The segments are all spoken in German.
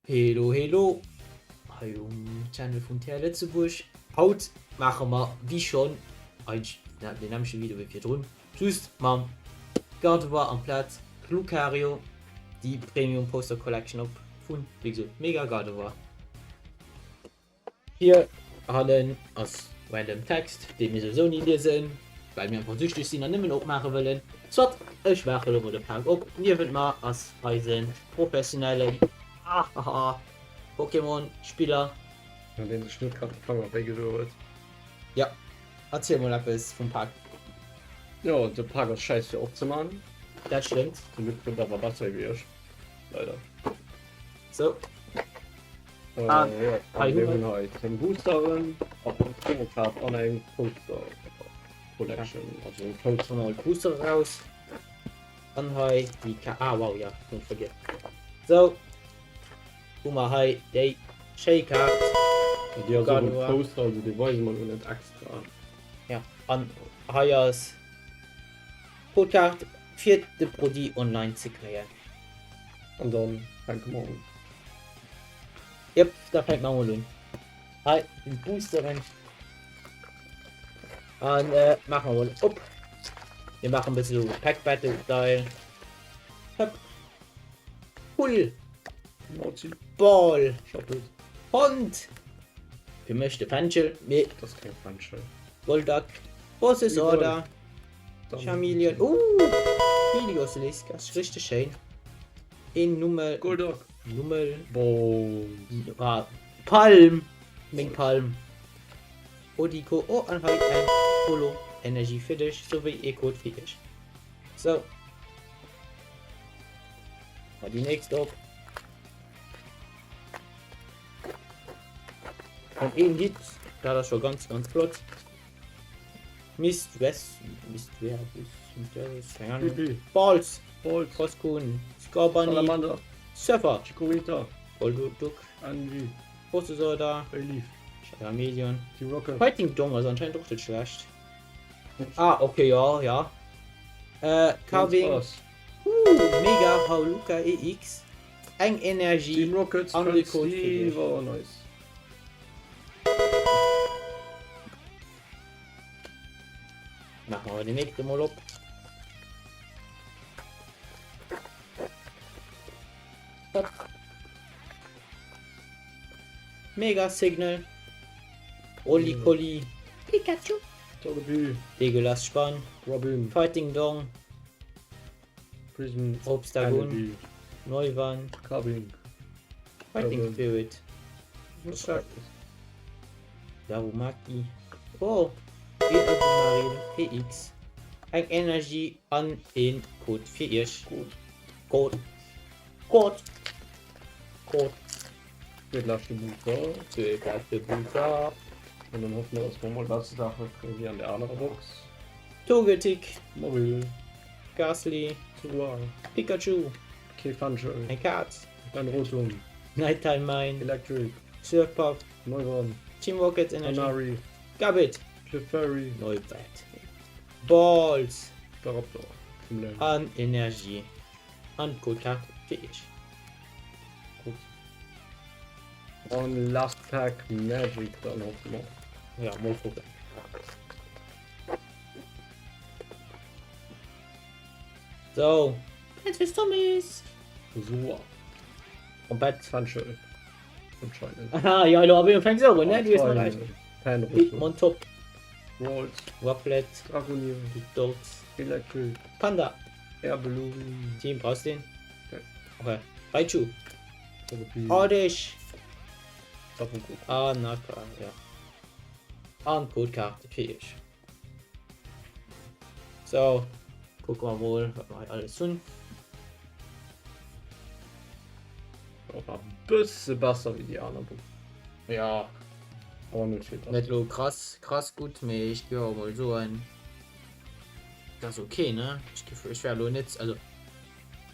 Hello, hello. Hallo, Channel von TR Letzteburg. Haut machen wir, wie schon, ein dynamisches Video wie wir drin. Just, man, Gardevoir am Platz, Lucario, die Premium Poster Collection auf von, wie gesagt, mega Gardevoir. Hier haben als random Text, den wir so nie lesen, weil wir einfach süchtig sind und nicht mehr aufmachen wollen. So, ich mache über den Park ab. Wir wollen mal als Reisen professionellen Pokémon-Spieler. Ja, den Schnitt gerade gefangen weggedauert. Ja, erzähl mal etwas vom Park. Ja, und der Park ist scheiße aufzumachen. Das stimmt. Zum Glück wird aber Wasser wie ich. Leider. So, Ja, hi, wir Hubert. haben heute den Boosterin auf dem Promocard Online Poster Collection. Also ein schon Poster. mal Booster raus. Dann halt die wow, ja, nicht vergessen. So, guck mal, hi, die Shaker. Die haben so ein Gardevoir. Poster, also die weiß man nicht extra. Ja, an Hayas Podcast vierte Produkt online zu kreieren. Und dann Pokémon. Yep, da fängt man mal an. Hi, die Boosterin. Und machen wir mal ab. Wir machen ein bisschen so Pack Battle Style. Hopp. Pull, Mozi. Ball, Schappelt. Hund. Wir möchten Fanchel mit Das ist kein Fanschel. Goldak. Was ist Jawohl. Order? Dann- Chameleon. Heliosilisk, das ist richtig schön. In Nummer. Goldock. Nummer. Boah. Palm. Mit Palm. Odiko. Oh, und halt ein Polo. Energie für dich, sowie E-Code für dich. So. Mal die nächste auf. Und eben gibt's, da das schon ganz flott. Mist keine Ahnung. Pipi. Balls, Bolt. Koskun, Scorbunny, Salamander. Surfer, Chikorita. Golduck, Angie. Postesoda, Relief. Chameleon. Die Rocket. Fighting Dong, also anscheinend doch nicht schlecht. Ah, okay, ja. Carving, Was? Mega Hauluka EX, Eng Energie, Team Rockets. Andere Franz Code für dich. Steve. Oh, nice. machen wir den nächsten mal ab. Hopp. Mega Signal, Oli Pikachu, Togepi. Legolas Spann, Robin. Fighting Dong, Prism. Obstagoon, Canopy. Neuwand, Carving. Fighting Urban. Spirit, Was sagt Darumaki, oh, Marin PX, Eng Energie an den Code für ihr. Gut. Code. Wir lassen den Booster. Für das Booster. Und dann hoffen wir, dass wir mal das Sache kriegen wir an der anderen Box. Togetic, Mobil. Gasly, Sugar. Pikachu, Kefanschel. ein Katz, Ein Rotum. Nighttime Mine, Electric. Surfpop, Neuron. Team Rockets Energy, Anari. Gabit, Clefairy. Neubett, Balls, Staraptor. Kumlen. an Energie, an Codekarte für ich. Und Last Pack Magic dann hoffen wir. Ja, mal gucken. So, jetzt bist Thomas. So. Und Bett. Fanschel. Anscheinend. Aha, ja, du aber fängst auch, ne? Du bist noch leicht. Panrotum. Hitmontop, Rolls. Wafflet, Dragonier. Dogs, Electric. Panda. Airballoon. Team, brauchst du den? Ja. Okay. Raichu. Togepi. Oddish. Tapuko. Naka, ja. Und Codekarte für ich. So. Gucken wir wohl, was wir alles tun. Aber ein bisschen besser wie die anderen Book. Ja. Aber nicht viel. Nicht so krass gut, aber ich gehe mal so ein. Das ist okay, ne? Ich wäre nicht, also.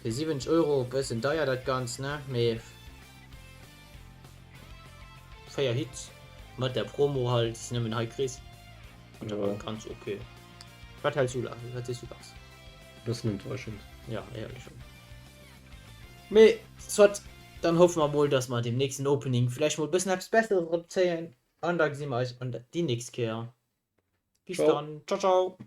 Für 70 Euro, bisschen teuer das Ganze, ne? Mehr. Feier Hits. Mit der Promo halt, ist nämlich ein High Chris. Und Ja. aber ganz okay. Was halt so, das ist super. Bisschen enttäuschend. Ja, ehrlich schon. Me, so hat dann hoffen wir mal, dass wir dem nächsten Opening vielleicht mal ein bisschen etwas Besseres erzählen. Und dann sehen wir euch die nächste Kehr. Bis Ciao. dann. Ciao, ciao.